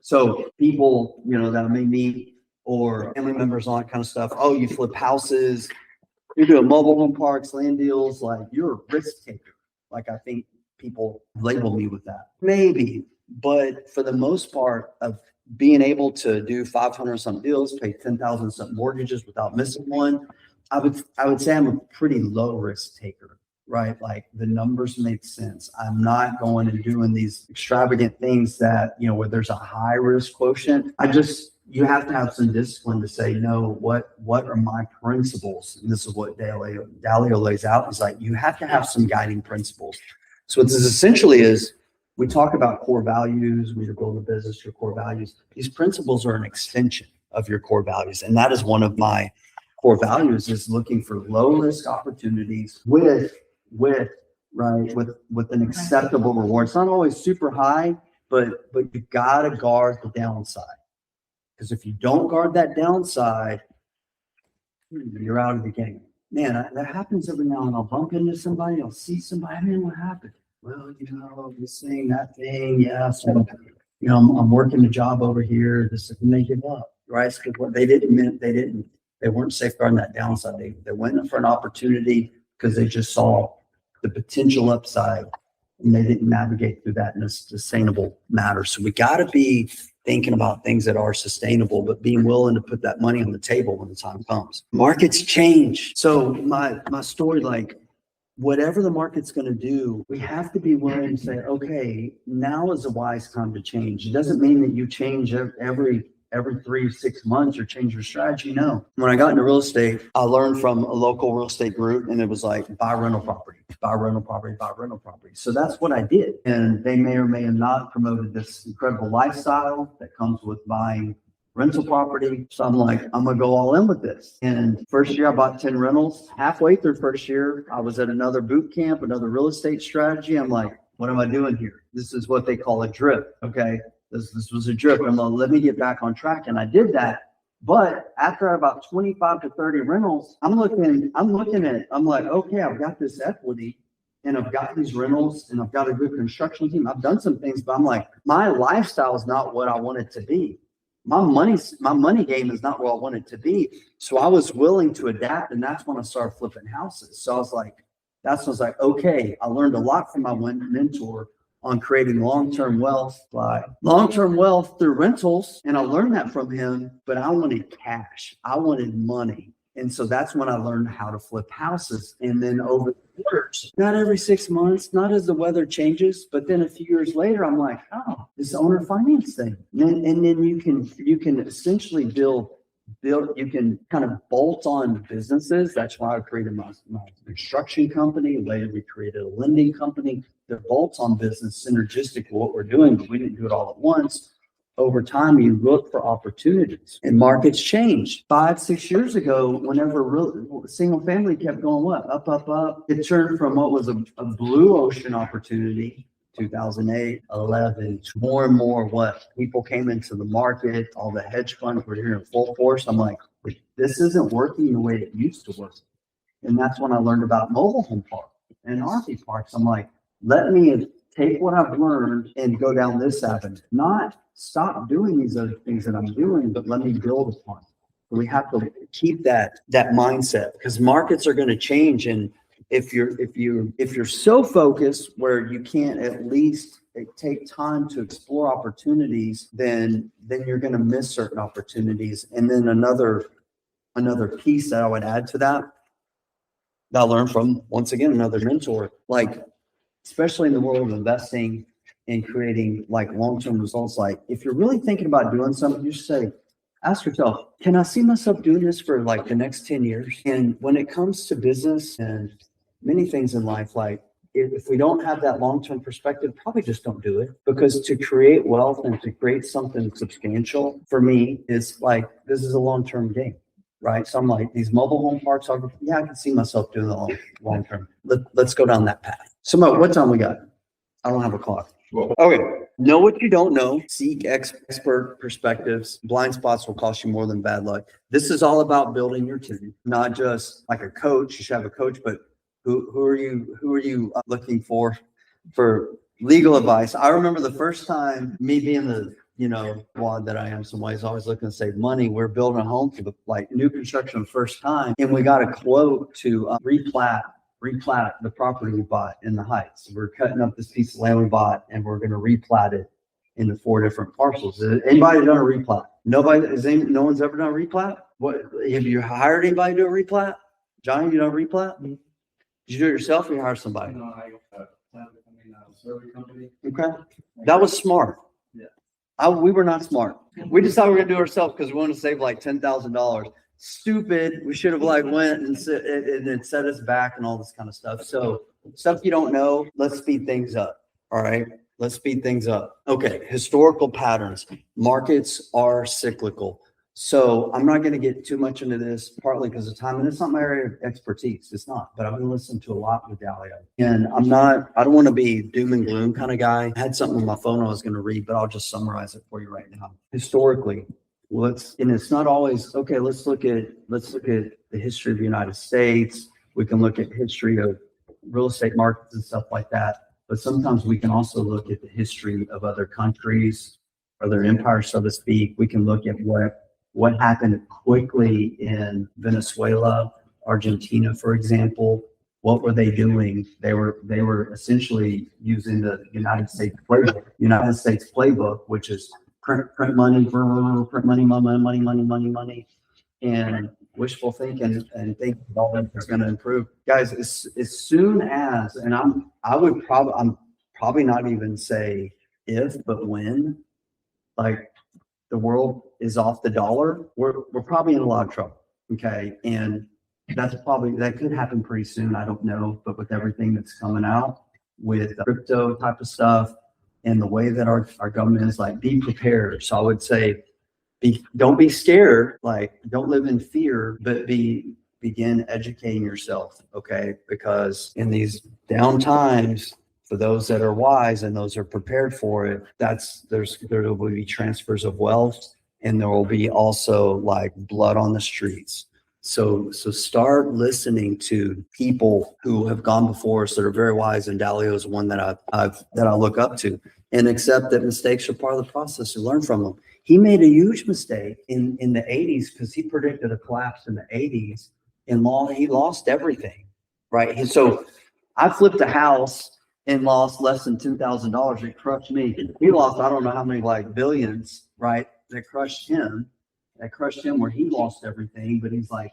So people, that I may meet or family members, all that kind of stuff. Oh, you flip houses, you're doing mobile home parks, land deals, like you're a risk taker. Like I think people label me with that. Maybe, but for the most part of being able to do 500 some deals, pay 10,000 some mortgages without missing one, I would say I'm a pretty low risk taker, right? Like the numbers make sense. I'm not going and doing these extravagant things that, where there's a high risk quotient. You have to have some discipline to say, no, what are my principles? And this is what Dalio lays out, is like, you have to have some guiding principles. So what this essentially is, we talk about core values, we build a business, your core values. These principles are an extension of your core values. And that is one of my core values, is looking for low risk opportunities with an acceptable reward. It's not always super high, but you gotta guard the downside. Because if you don't guard that downside, you're out of the game. Man, that happens every now and then. I'll bump into somebody, I'll see somebody, man, what happened? Well, this thing, that thing, yeah. So, I'm working a job over here. And they give up, right? Because what they weren't safeguarding that downside. They went in for an opportunity because they just saw the potential upside, and they didn't navigate through that in a sustainable manner. So we got to be thinking about things that are sustainable, but being willing to put that money on the table when the time comes. Markets change. So my story, like whatever the market's going to do, we have to be willing to say, okay, now is a wise time to change. It doesn't mean that you change every 3 to 6 months or change your strategy. No. When I got into real estate, I learned from a local real estate group, and it was like, buy rental property, buy rental property, buy rental property. So that's what I did. And they may or may have not promoted this incredible lifestyle that comes with buying rental property. So I'm like, I'm going to go all in with this. And first year I bought 10 rentals. Halfway through first year, I was at another boot camp, another real estate strategy. I'm like, what am I doing here? This is what they call a drip. Okay. This was a drip. I'm like, let me get back on track. And I did that. But after about 25 to 30 rentals, I'm like, okay, I've got this equity and I've got these rentals and I've got a good construction team. I've done some things, but I'm like, my lifestyle is not what I want it to be. My money game is not what I want it to be. So I was willing to adapt, and that's when I started flipping houses. So I was like, okay, I learned a lot from my mentor on creating long-term wealth through rentals. And I learned that from him, but I wanted cash. I wanted money. And so that's when I learned how to flip houses. And then over the years, not every 6 months, not as the weather changes, but then a few years later, I'm like, oh, this owner finance thing. And then you can essentially build, you can kind of bolt on businesses. That's why I created my construction company. Later, we created a lending company. They're bolts on business, synergistic to what we're doing, but we didn't do it all at once. Over time, you look for opportunities, and markets change. 5, 6 years ago, whenever single family kept going up, it turned from what was a blue ocean opportunity, 2008, 11, to more and more what people came into the market. All the hedge funds were here in full force. I'm like, this isn't working the way it used to work. And that's when I learned about mobile home parks and RV parks. I'm like, let me take what I've learned and go down this avenue, not stop doing these other things that I'm doing, but let me build upon it. We have to keep that mindset, because markets are going to change. And if you're so focused where you can't at least take time to explore opportunities, then you're going to miss certain opportunities. And then another piece that I would add to that I learned from, once again, another mentor, like, especially in the world of investing and creating like long-term results. Like if you're really thinking about doing something, you should ask yourself, can I see myself doing this for like the next 10 years? And when it comes to business and many things in life, like if we don't have that long-term perspective, probably just don't do it. Because to create wealth and to create something substantial, for me, is like, this is a long-term game. Right. So I'm like, these mobile home parks, I can see myself doing the long term. Let's go down that path. So what time we got? I don't have a clock. Okay. Know what you don't know. Seek expert perspectives. Blind spots will cost you more than bad luck. This is all about building your team, not just like a coach. You should have a coach, but who are you looking for legal advice? I remember the first time, me being the wad that I am, some ways always looking to save money. We're building a home for the new construction the first time, and we got a quote to replat replat the property we bought in the Heights. We're cutting up this piece of land we bought and we're going to replat it into 4 different parcels. Anybody done a replat? No one's ever done a replat? What, have you hired anybody to do a replat? Johnny, you done a replat? Did you do it yourself or you hire somebody? No, I survey company. Okay. That was smart. Yeah. We were not smart. We decided we were gonna do it ourselves because we wanted to save like $10,000. Stupid. We should have like went and it set us back and all this kind of stuff. So stuff you don't know, let's speed things up. All right. Let's speed things up. Okay. Historical patterns. Markets are cyclical. So I'm not going to get too much into this, partly because of time, and it's not my area of expertise. It's not, but I've been listening to a lot with Dalio, and I don't want to be doom and gloom kind of guy. I had something on my phone I was going to read, but I'll just summarize it for you right now. Historically, and it's not always, okay, let's look at the history of the United States. We can look at history of real estate markets and stuff like that. But sometimes we can also look at the history of other countries, other empires, so to speak. We can look at what happened quickly in Venezuela, Argentina, for example. What were they doing? They were essentially using the United States playbook, which is print money, and wishful thinking and think all that is going to improve. Guys, as soon as, and I'm probably not even say if, but when, like, the world is off the dollar, we're probably in a lot of trouble. Okay. And that could happen pretty soon. I don't know, but with everything that's coming out with crypto type of stuff and the way that our government is, like, be prepared. So I would say, don't be scared, like, don't live in fear, but begin educating yourself. Okay. Because in these down times, for those that are wise and those are prepared for it, there will be transfers of wealth, and there will be also like blood on the streets. So start listening to people who have gone before us that are very wise, and Dalio is one that I look up to, and accept that mistakes are part of the process and learn from them. He made a huge mistake in the 80s because he predicted a collapse in the 80s, and he lost everything, right? And so I flipped a house and lost less than $2,000. It crushed me. He lost, I don't know how many, like, billions, right? That crushed him where he lost everything. But he's like,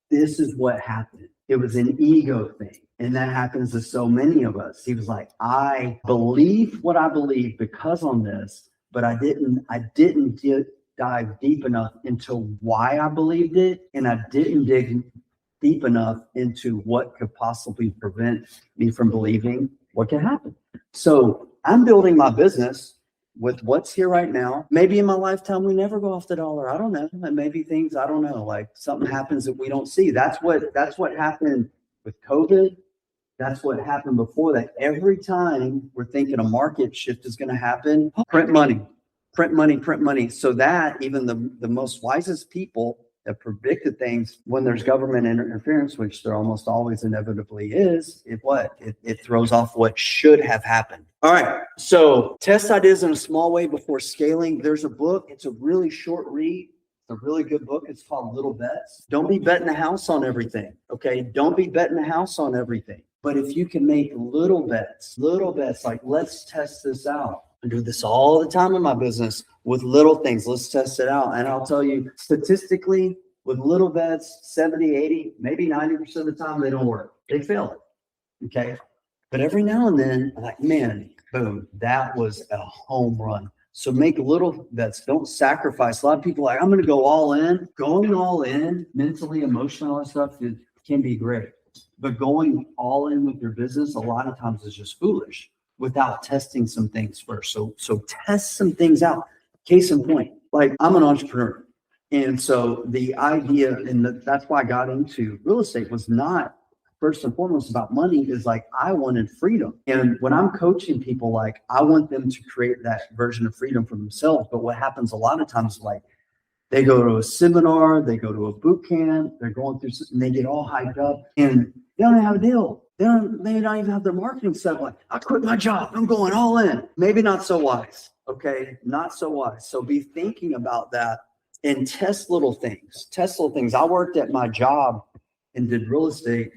this is what happened. It was an ego thing. And that happens to so many of us. He was like, I believe what I believe because on this, but I didn't dive deep enough into why I believed it. And I didn't dig deep enough into what could possibly prevent me from believing what can happen. So I'm building my business with what's here right now. Maybe in my lifetime, we never go off the dollar. I don't know. Maybe things, I don't know, like something happens that we don't see. That's what happened with COVID. That's what happened before that. Every time we're thinking a market shift is going to happen, print money. So that even the most wisest people that predicted things, when there's government interference, which there almost always inevitably is, it throws off what should have happened. All right. So test ideas in a small way before scaling. There's a book. It's a really short read. It's a really good book. It's called Little Bets. Don't be betting the house on everything. Okay. Don't be betting the house on everything. But if you can make little bets, like, let's test this out. I do this all the time in my business with little things. Let's test it out. And I'll tell you, statistically, with little bets, 70, 80, maybe 90% of the time, they don't work. They fail it. Okay. But every now and then, I'm like, man, boom, that was a home run. So make little bets. Don't sacrifice. A lot of people are like, I'm going to go all in. Going all in, mentally, emotional and stuff, it can be great. But going all in with your business, a lot of times is just foolish without testing some things first. So test some things out. Case in point, like, I'm an entrepreneur. And so the idea, and that's why I got into real estate, was not first and foremost about money. Is like, I wanted freedom. And when I'm coaching people, like, I want them to create that version of freedom for themselves. But what happens a lot of times, like, they go to a seminar, they go to a boot camp, they're going through, and they get all hyped up, and they don't have a deal. They don't even have their marketing set up. Like, I quit my job, I'm going all in. Maybe not so wise. Okay. Not so wise. So be thinking about that and test little things. I worked at my job and did real estate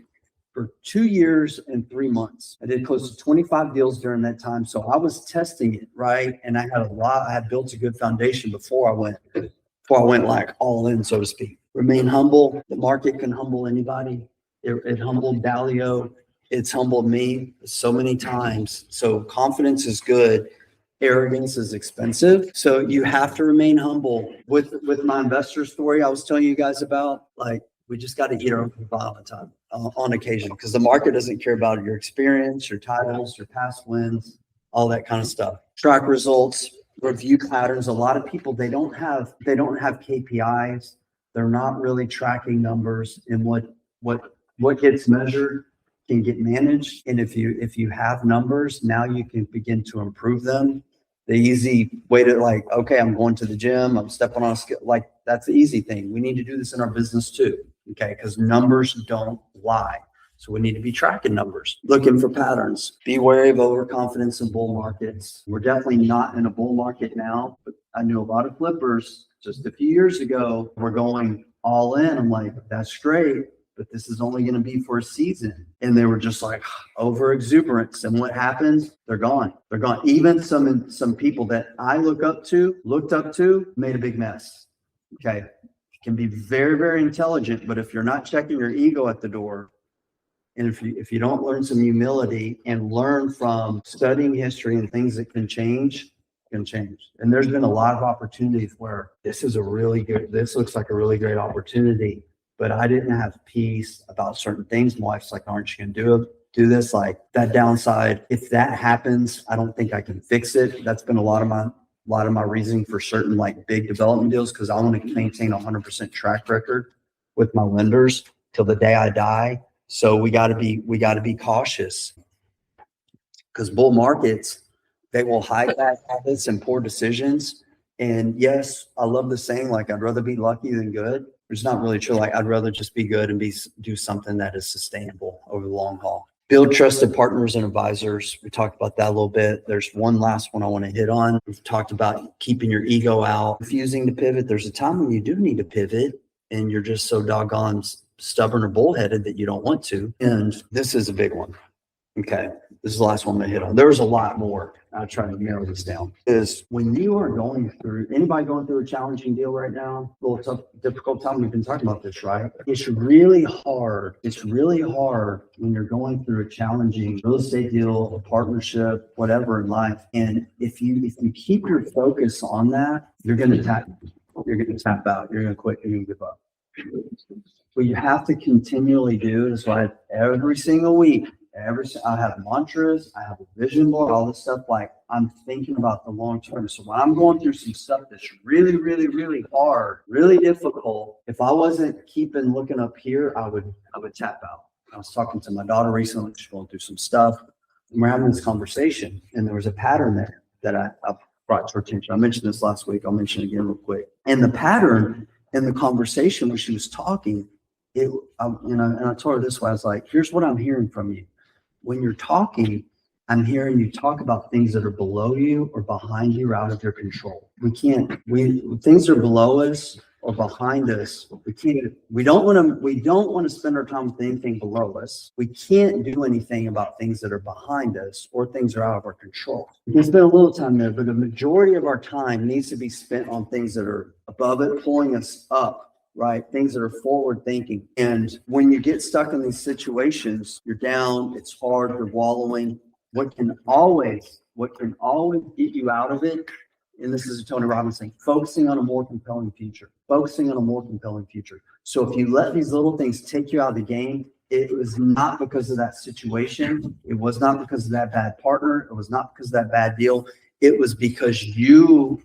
for 2 years and 3 months. I did close to 25 deals during that time. So I was testing it, right? And I had built a good foundation before I went like all in, so to speak. Remain humble. The market can humble anybody. It humbled Dalio. It's humbled me so many times. So confidence is good. Arrogance is expensive. So you have to remain humble. With my investor story I was telling you guys about, like, we just got to eat our own pie all the time, on occasion, because the market doesn't care about your experience, your titles, your past wins, all that kind of stuff. Track results, review patterns. A lot of people, they don't have KPIs. They're not really tracking numbers, and what gets measured can get managed. And if you have numbers, now you can begin to improve them. The easy way to, like, okay, I'm going to the gym, I'm stepping on a scale, like, that's the easy thing. We need to do this in our business too, okay? Because numbers don't lie. So we need to be tracking numbers, looking for patterns. Be wary of overconfidence in bull markets. We're definitely not in a bull market now, but I knew a lot of flippers just a few years ago were going all in. I'm like, that's great, but this is only going to be for a season. And they were just like over exuberance. And what happens? They're gone. They're gone. Even some people that I looked up to, made a big mess. Okay. You can be very, very intelligent, but if you're not checking your ego at the door, and if you don't learn some humility and learn from studying history and things that can change. And there's been a lot of opportunities where this looks like a really great opportunity, but I didn't have peace about certain things. My wife's like, aren't you going to do this? Like, that downside, if that happens, I don't think I can fix it. That's been a lot of my reasoning for certain, like, big development deals, because I want to maintain 100% track record with my lenders till the day I die. So we got to be cautious, because bull markets, they will hide bad habits and poor decisions. And yes, I love the saying, like, I'd rather be lucky than good. It's not really true. Like, I'd rather just be good and do something that is sustainable over the long haul. Build trusted partners and advisors. We talked about that a little bit. There's one last one I want to hit on. We've talked about keeping your ego out, refusing to pivot. There's a time when you do need to pivot and you're just so doggone stubborn or bullheaded that you don't want to. And this is a big one. Okay. This is the last one I'm gonna hit on. There's a lot more. I'll try to narrow this down. Is when you are anybody going through a challenging deal right now, a little tough, difficult time, we've been talking about this, right? It's really hard. It's really hard when you're going through a challenging real estate deal, a partnership, whatever in life. And if you keep your focus on that, you're gonna tap out. You're gonna quit. You're gonna give up. What you have to continually do is, why every single week, I have mantras, I have a vision board, all this stuff. Like, I'm thinking about the long term. So when I'm going through some stuff that's really, really, really hard, really difficult, if I wasn't looking up here, I would tap out. I was talking to my daughter recently. She's going through some stuff, and we're having this conversation, and there was a pattern there that I brought to her attention. I mentioned this last week. I'll mention it again real quick. And the pattern in the conversation when she was talking, and I told her this way. I was like, here's what I'm hearing from you. When you're talking, I'm hearing you talk about things that are below you or behind you or out of your control. Things are below us or behind us. We don't want to spend our time with anything below us. We can't do anything about things that are behind us or things that are out of our control. We can spend a little time there, but the majority of our time needs to be spent on things that are above it, pulling us up. Right? Things that are forward thinking. And when you get stuck in these situations, you're down, it's hard, you're wallowing. What can always get you out of it, and this is Tony Robbins saying, focusing on a more compelling future. So if you let these little things take you out of the game, it was not because of that situation. It was not because of that bad partner. It was not because of that bad deal. It was because you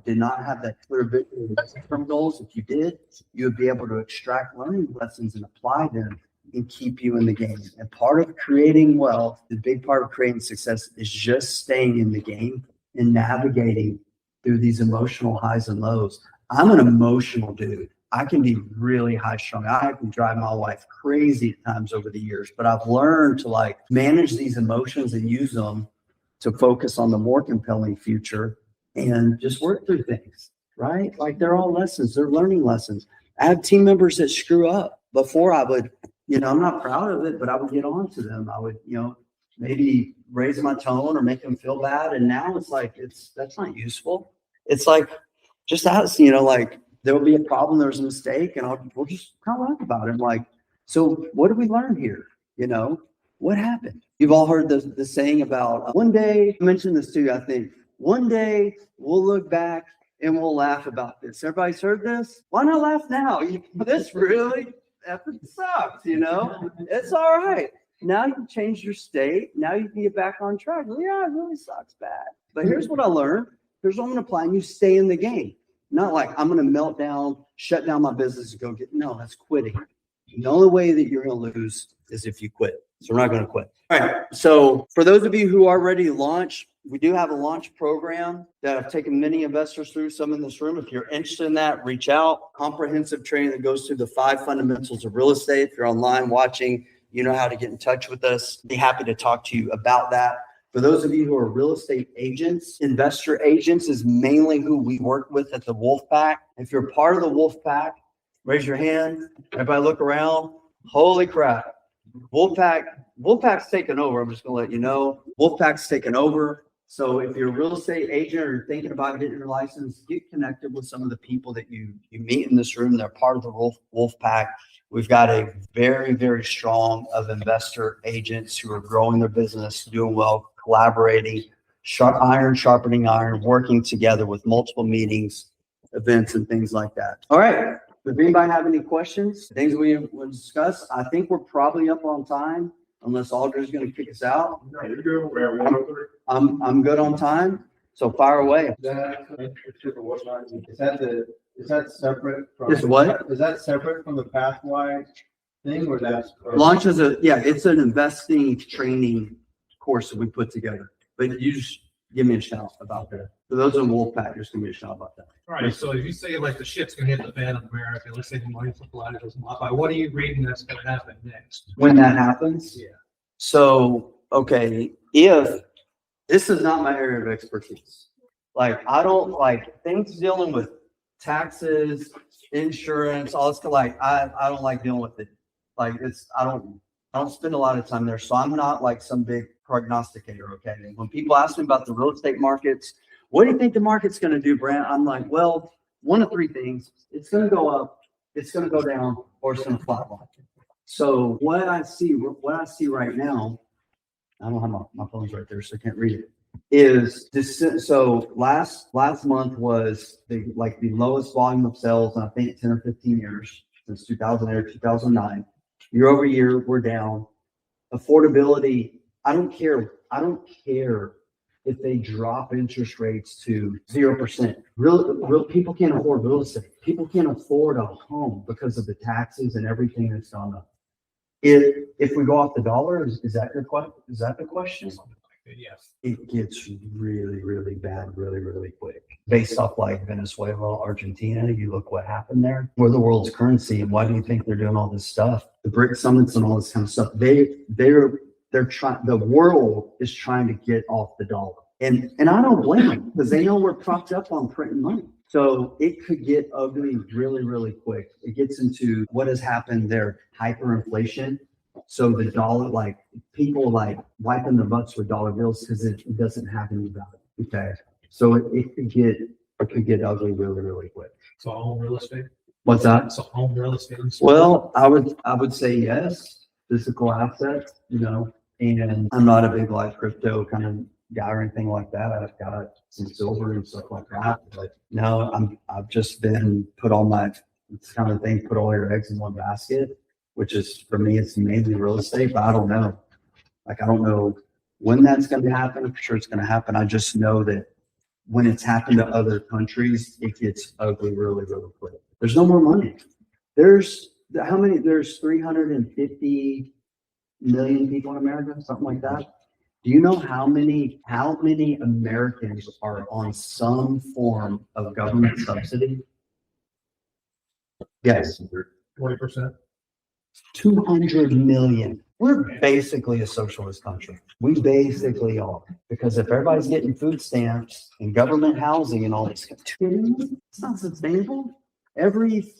did not have that clear vision from goals. If you did, you would be able to extract learning lessons and apply them and keep you in the game. And part of creating wealth, the big part of creating success, is just staying in the game and navigating through these emotional highs and lows. I'm an emotional dude. I can be really high strung. I can drive my wife crazy at times over the years, but I've learned to manage these emotions and use them to focus on the more compelling future and just work through things, right? Like, they're all lessons. They're learning lessons. I have team members that screw up. Before, I would I'm not proud of it, but I would get on to them. I would, maybe raise my tone or make them feel bad. And now it's like, that's not useful. It's like, just ask, like there will be a problem, there's a mistake, and we'll just kind of laugh about it. I'm like, so what did we learn here? What happened? You've all heard the saying about one day, I mentioned this too, I think, one day we'll look back and we'll laugh about this. Everybody's heard this? Why not laugh now? This really effing sucks, It's all right. Now you change your state. Now you can get back on track. Yeah, it really sucks bad. But here's what I learned. Here's what I'm going to apply. And you stay in the game. Not like I'm going to melt down, shut down my business and go no, that's quitting. The only way that you're going to lose is if you quit. So we're not going to quit. All right. So for those of you who are ready to launch, we do have a launch program that I've taken many investors through, some in this room. If you're interested in that, reach out. Comprehensive training that goes through the 5 fundamentals of real estate. If you're online watching, you know how to get in touch with us. Be happy to talk to you about that. For those of you who are real estate agents, investor agents is mainly who we work with at the Wolf Pack. If you're part of the Wolf Pack, raise your hand. Everybody look around. Holy crap. Wolfpack's taken over. I'm just going to let you know. Wolfpack's taken over. So if you're a real estate agent or you're thinking about getting your license, get connected with some of the people that you meet in this room. They're part of the Wolfpack. We've got a very, very strong of investor agents who are growing their business, doing well, collaborating, iron sharpening iron, working together with multiple meetings, events, and things like that. All right. Does anybody have any questions? Things we will discuss? I think we're probably up on time, unless Aldra's going to kick us out. No, you're good. We're at 1:03. I'm good on time, so fire away. Is that separate from? Is what? Is that separate from the Pathway thing, or that's? Launch is it's an investing training course that we put together. But you just give me a shout about that. For those in Wolfpack, just give me a shout about that. All right, so if you say like the shit's gonna hit the fan in America, let's say the money supply doesn't modify, what are you reading that's gonna happen next? When that happens? Yeah. So, okay, if this is not my area of expertise, like I don't like things dealing with taxes, insurance, all this, like I don't like dealing with it. Like I don't spend a lot of time there. So I'm not like some big prognosticator. Okay. And when people ask me about the real estate markets, what do you think the market's going to do, Brent? I'm like, well, one of 3 things. It's going to go up, it's going to go down, or it's going to flatline. So what I see right now, I don't have my phone's right there, so I can't read it. Is this? So last month was the lowest volume of sales in I think 10 or 15 years since 2008, 2009. Year over year, we're down. Affordability. I don't care if they drop interest rates to 0%. Real people can't afford real estate. People can't afford a home because of the taxes and everything that's gone up. If we go off the dollar, is that the question? Is that the question? Yes. It gets really, really bad, really, really quick. Based off like Venezuela, Argentina, you look what happened there. We're the world's currency, and why do you think they're doing all this stuff? The BRIC summits and all this kind of stuff. They're trying. The world is trying to get off the dollar, and I don't blame them because they know we're propped up on printing money. So it could get ugly really, really quick. It gets into what has happened there, hyperinflation. So the dollar, like people like wiping their butts with dollar bills because it doesn't have any value. Okay. So it could get ugly really, really quick. So home real estate? What's that? So home real estate? Well, I would say yes, physical assets, and I'm not a big like crypto kind of guy or anything like that. I've got some silver and stuff like that. But no, I've just been put all your eggs in one basket, which is for me, it's mainly real estate, but I don't know. Like, I don't know when that's going to happen. I'm sure it's going to happen. I just know that when it's happened to other countries, it gets ugly really, really quick. There's no more money. There's 350 million people in America, something like that. Do you know how many Americans are on some form of government subsidy? Yes. 40%. 200 million. We're basically a socialist country. We basically are. Because if everybody's getting food stamps and government housing and all this, it's not sustainable. Every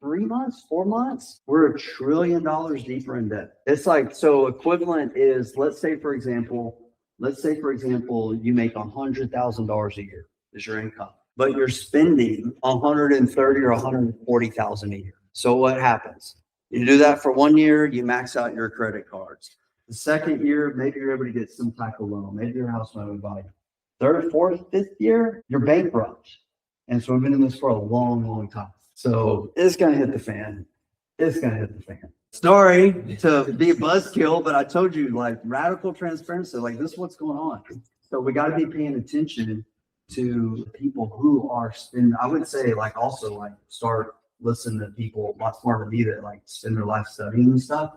3 months, 4 months, we're $1 trillion deeper in debt. It's like, so equivalent is, let's say, for example, you make $100,000 a year is your income, but you're spending 130 or 140,000 a year. So what happens? You do that for 1 year, you max out your credit cards. The second year, maybe you're able to get some type of loan, maybe your house might be valued. Third, fourth, fifth year, you're bankrupt. And so we've been in this for a long, long time. So it's gonna hit the fan. It's gonna hit the fan. Sorry to be a buzzkill, but I told you, like, radical transparency, like, this is what's going on. So we got to be paying attention to people who are spending. I would say, like, also, like, start listening to people a lot smarter than me that, like, spend their life studying and stuff,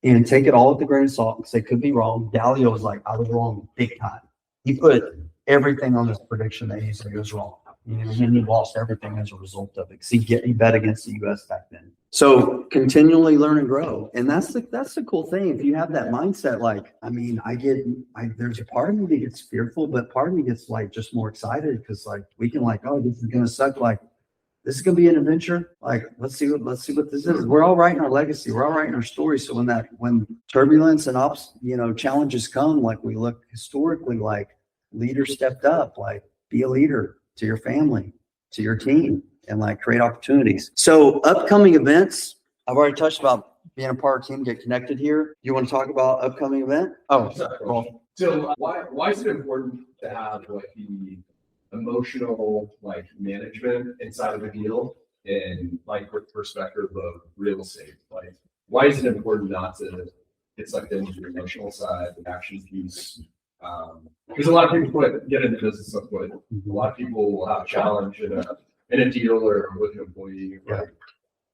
and take it all with a grain of salt because they could be wrong. Dalio was like, I was wrong big time. He put everything on this prediction that he said was wrong. You know, and he lost everything as a result of it. Because he bet against the U.S. back then. So continually learn and grow, and that's the cool thing. If you have that mindset, like, I mean, there's a part of me that gets fearful, but part of me gets, like, just more excited because, like, we can, like, oh, this is gonna suck. Like, this is gonna be an adventure. Like, let's see what this is. We're all writing our legacy. We're all writing our story. So when turbulence and challenges come, like, we look historically, like, leaders stepped up. Like, be a leader to your family, to your team, and, like, create opportunities. So upcoming events, I've already touched about being a part of team, get connected here. You want to talk about upcoming event? Oh, well, so why is it important to have, like, the emotional, like, management inside of a deal and, like, with perspective of real estate? Like, why is it important not to, it's like the emotional side, the action piece? Because a lot of people get into business some point. A lot of people will have a challenge in a deal or with an employee. Like,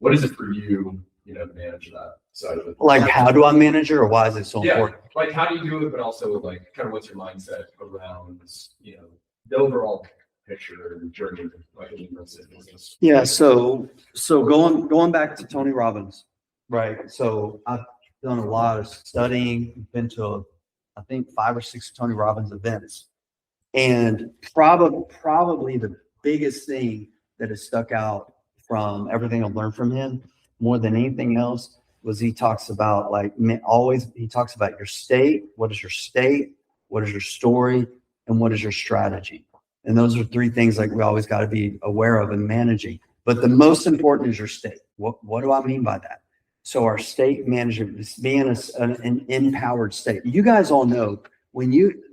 what is it for you, to manage that side of it? Like, how do I manage it, or why is it so important? Like, how do you do it, but also, like, kind of what's your mindset around, the overall picture and journey, like, in real estate business? Yeah. So going back to Tony Robbins, right? So I've done a lot of studying, been to I think 5 or 6 Tony Robbins events, and probably the biggest thing that has stuck out from everything I've learned from him more than anything else was he talks about, like, he talks about your state. What is your state? What is your story? And what is your strategy? And those are 3 things, like, we always got to be aware of and managing. But the most important is your state. What do I mean by that? So our state management is being an empowered state. You guys all know when you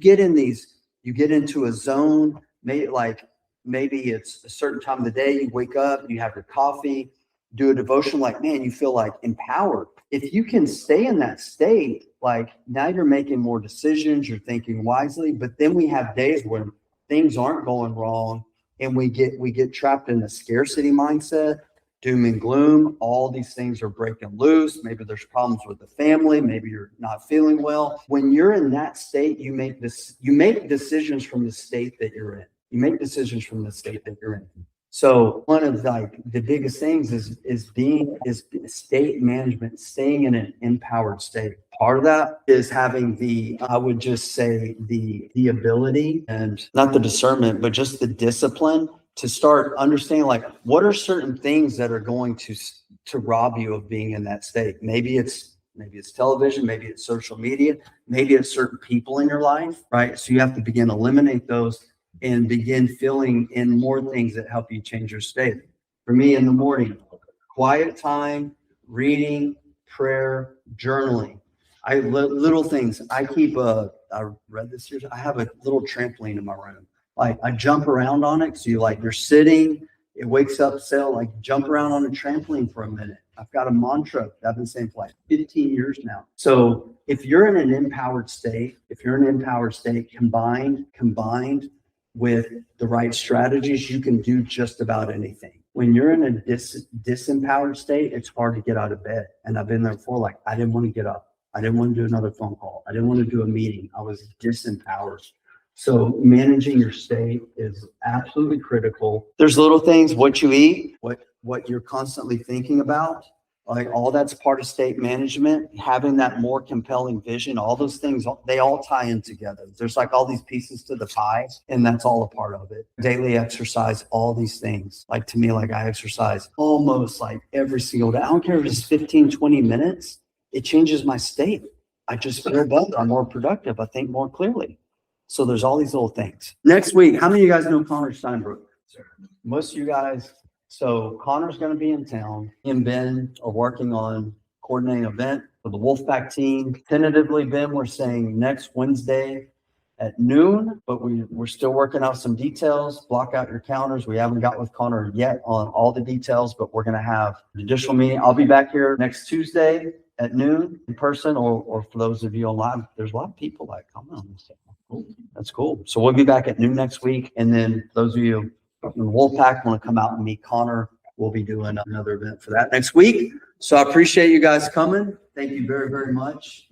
get into a zone, maybe it's a certain time of the day, you wake up, you have your coffee, do a devotion, like, man, you feel like empowered. If you can stay in that state, like, now you're making more decisions, you're thinking wisely, but then we have days where things aren't going wrong and we get trapped in a scarcity mindset. Doom and gloom, all these things are breaking loose. Maybe there's problems with the family. Maybe you're not feeling well. When you're in that state, you make decisions from the state that you're in. So one of, like, the biggest things is state management, staying in an empowered state. Part of that is having I would just say the ability, and not the discernment, but just the discipline to start understanding, like, what are certain things that are going to rob you of being in that state. Maybe it's television, maybe it's social media, maybe it's certain people in your life, right? So you have to begin to eliminate those and begin filling in more things that help you change your state. For me, in the morning, quiet time, reading, prayer, journaling. Little things. I read this here. I have a little trampoline in my room. Like, I jump around on it. So you're sitting, it wakes up, like, jump around on a trampoline for a minute. I've got a mantra that I've been saying for like 15 years now. So if you're in an empowered state, combined with the right strategies, you can do just about anything. When you're in a disempowered state, it's hard to get out of bed. And I've been there before. Like, I didn't want to get up. I didn't want to do another phone call. I didn't want to do a meeting. I was disempowered. So managing your state is absolutely critical. There's little things, what you eat, what you're constantly thinking about. Like all that's part of state management, having that more compelling vision, all those things, they all tie in together. There's like all these pieces to the pie and that's all a part of it. Daily exercise, all these things. Like to me, like I exercise almost like every single day. I don't care if it's 15, 20 minutes. It changes my state. I just feel better. I'm more productive. I think more clearly. So there's all these little things. Next week, how many of you guys know Connor Steinbrook? Most of you guys. So Connor's going to be in town. He and Ben are working on coordinating an event for the Wolfpack team. Tentatively, Ben, we're saying next Wednesday at noon, but we're still working out some details. Block out your calendars. We haven't got with Connor yet on all the details, but we're going to have an additional meeting. I'll be back here next Tuesday at noon in person, or for those of you online, there's a lot of people that come on this. That's cool. So we'll be back at noon next week. And then those of you in Wolfpack want to come out and meet Connor, we'll be doing another event for that next week. So I appreciate you guys coming. Thank you very, very much.